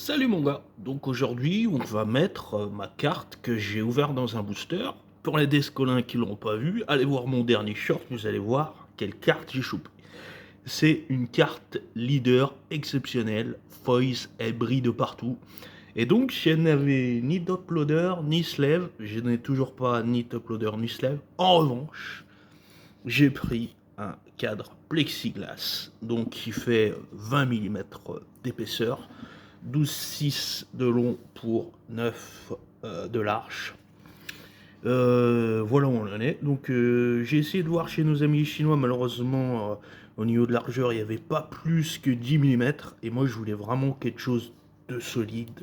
Salut mon gars, donc aujourd'hui on va mettre ma carte que j'ai ouverte dans un booster. Pour les descolins qui l'ont pas vu, allez voir mon dernier short, vous allez voir quelle carte j'ai chopé. C'est une carte leader exceptionnelle, foils, elle brille de partout. Et donc je n'avais ni toploader ni slave, je n'ai toujours pas ni toploader ni slave. En revanche, j'ai pris un cadre plexiglas, donc qui fait 20 mm d'épaisseur, 12,6 de long pour 9 de large. Voilà où on en est. Donc j'ai essayé de voir chez nos amis chinois, malheureusement au niveau de largeur il n'y avait pas plus que 10 mm, et moi je voulais vraiment quelque chose de solide,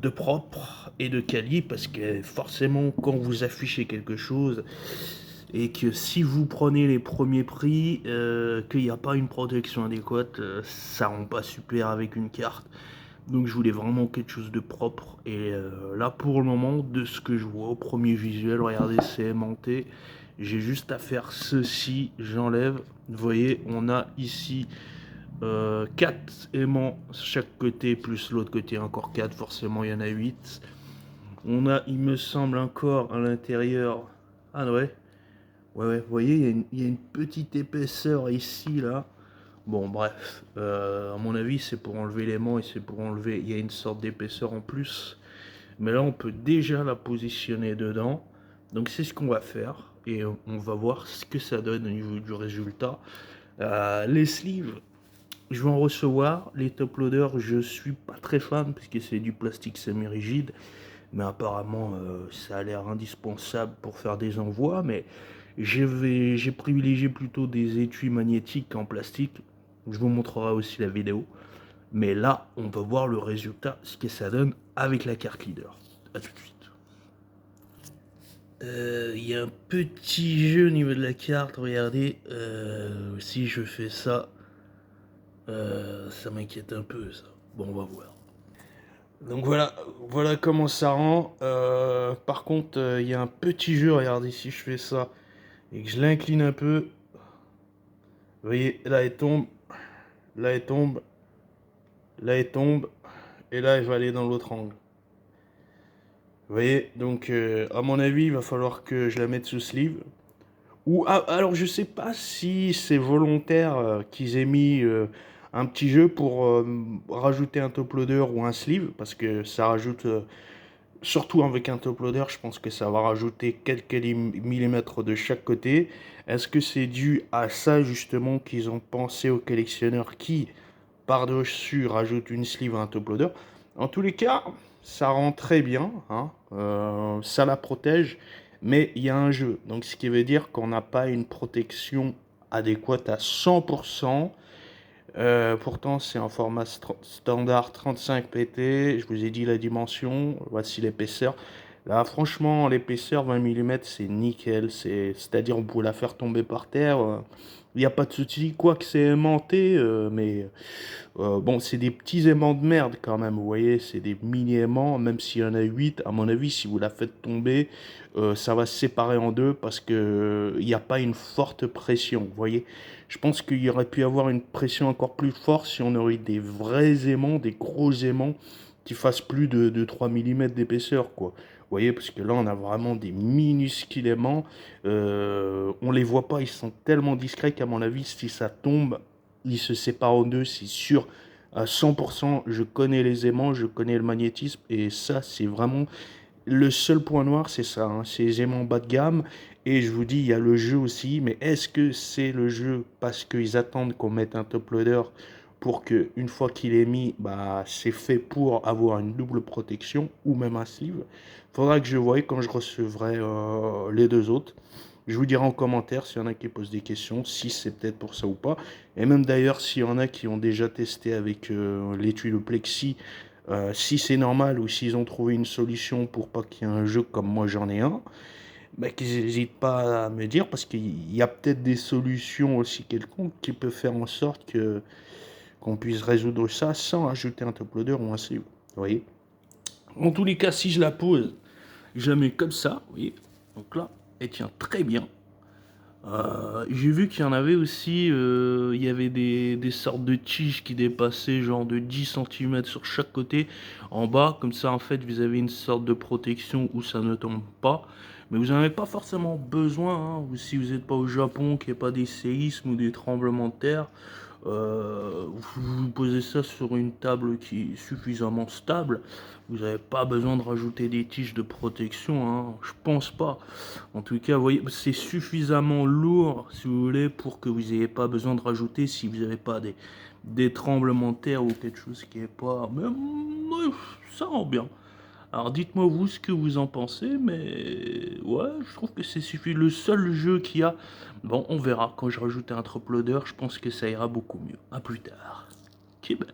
de propre et de quali, parce que forcément quand vous affichez quelque chose et que si vous prenez les premiers prix, qu'il n'y a pas une protection adéquate, ça rend pas super avec une carte. Donc je voulais vraiment quelque chose de propre, et là pour le moment, de ce que je vois au premier visuel, regardez, c'est aimanté. J'ai juste à faire ceci, j'enlève. Vous voyez, on a ici 4 aimants chaque côté, plus l'autre côté encore 4, forcément il y en a 8. On a, il me semble, encore à l'intérieur. Ah ouais, ouais, vous voyez, il y a une petite épaisseur ici, là. Bon, bref, à mon avis, c'est pour enlever l'aimant et c'est pour enlever. Il y a une sorte d'épaisseur en plus. Mais là, on peut déjà la positionner dedans. Donc, c'est ce qu'on va faire. Et on va voir ce que ça donne au niveau du résultat. Les sleeves, je vais en recevoir. Les top loaders, je suis pas très fan parce que c'est du plastique semi-rigide. Mais apparemment, ça a l'air indispensable pour faire des envois. Mais j'ai privilégié plutôt des étuis magnétiques en plastique. Je vous montrerai aussi la vidéo. Mais là, on va voir le résultat, ce que ça donne avec la carte leader. A tout de suite. Il y a un petit jeu au niveau de la carte, regardez. Si je fais ça, ça m'inquiète un peu, ça. Bon, on va voir. Donc voilà comment ça rend. Par contre, il y a un petit jeu, regardez, si je fais ça et que je l'incline un peu, vous voyez, là elle tombe, là elle tombe, là elle tombe, et là elle va aller dans l'autre angle. Vous voyez, donc à mon avis, il va falloir que je la mette sous sleeve. Ou alors je sais pas si c'est volontaire qu'ils aient mis un petit jeu pour rajouter un top loader ou un sleeve, parce que ça rajoute, surtout avec un top loader, je pense que ça va rajouter quelques millimètres de chaque côté. Est-ce que c'est dû à ça justement qu'ils ont pensé aux collectionneurs qui par-dessus rajoute une sleeve à un top loader? En tous les cas, ça rend très bien, hein, ça la protège, mais il y a un jeu. Donc ce qui veut dire qu'on n'a pas une protection adéquate à 100%. Pourtant, c'est un format standard 35 pt. Je vous ai dit la dimension. Voici l'épaisseur. Là, franchement, l'épaisseur 20 mm, c'est nickel. C'est-à-dire, on peut la faire tomber par terre. Il n'y a pas de souci. Quoique c'est aimanté, mais bon, c'est des petits aimants de merde quand même. Vous voyez, c'est des mini-aimants. Même s'il y en a 8, à mon avis, si vous la faites tomber, ça va se séparer en deux parce que il n'y a pas une forte pression. Vous voyez, je pense qu'il y aurait pu avoir une pression encore plus forte si on aurait eu des vrais aimants, des gros aimants qui fassent plus de 3 mm d'épaisseur, quoi. Vous voyez, parce que là, on a vraiment des minuscules aimants. On les voit pas, ils sont tellement discrets qu'à mon avis, si ça tombe, ils se séparent en deux, c'est sûr. À 100%, je connais les aimants, je connais le magnétisme, et ça, c'est vraiment le seul point noir, c'est ça, hein, c'est les aimants bas de gamme. Et je vous dis, il y a le jeu aussi, mais est-ce que c'est le jeu parce qu'ils attendent qu'on mette un top loader pour que une fois qu'il est mis, bah, c'est fait pour avoir une double protection ou même un sleeve? Faudra que je voie quand je recevrai les deux autres. Je vous dirai en commentaire s'il y en a qui posent des questions, si c'est peut-être pour ça ou pas. Et même d'ailleurs, s'il y en a qui ont déjà testé avec l'étui de plexi, si c'est normal ou s'ils ont trouvé une solution pour pas qu'il y ait un jeu comme moi j'en ai un, bah, qu'ils n'hésitent pas à me dire, parce qu'il y a peut-être des solutions aussi quelconques qui peuvent faire en sorte que qu'on puisse résoudre ça sans ajouter un top loader ou un sleeve. Vous voyez. En tous les cas, si je la pose, je la mets comme ça, vous voyez. Donc là, elle tient très bien. J'ai vu qu'il y en avait aussi, il y avait des sortes de tiges qui dépassaient genre de 10 centimètres sur chaque côté en bas, comme ça en fait vous avez une sorte de protection où ça ne tombe pas. Mais vous n'en avez pas forcément besoin, hein, si vous n'êtes pas au Japon, qu'il n'y ait pas des séismes ou des tremblements de terre. Vous posez ça sur une table qui est suffisamment stable. Vous n'avez pas besoin de rajouter des tiges de protection, hein, je pense pas. En tout cas, vous voyez, c'est suffisamment lourd, si vous voulez, pour que vous n'ayez pas besoin de rajouter si vous n'avez pas des tremblements de terre ou quelque chose qui est pas. Mais ça rend bien. Alors dites-moi vous ce que vous en pensez, mais ouais, je trouve que c'est suffit. Le seul jeu qu'il y a, bon, on verra. Quand je rajoute un top loader, je pense que ça ira beaucoup mieux. À plus tard. Ok, ben.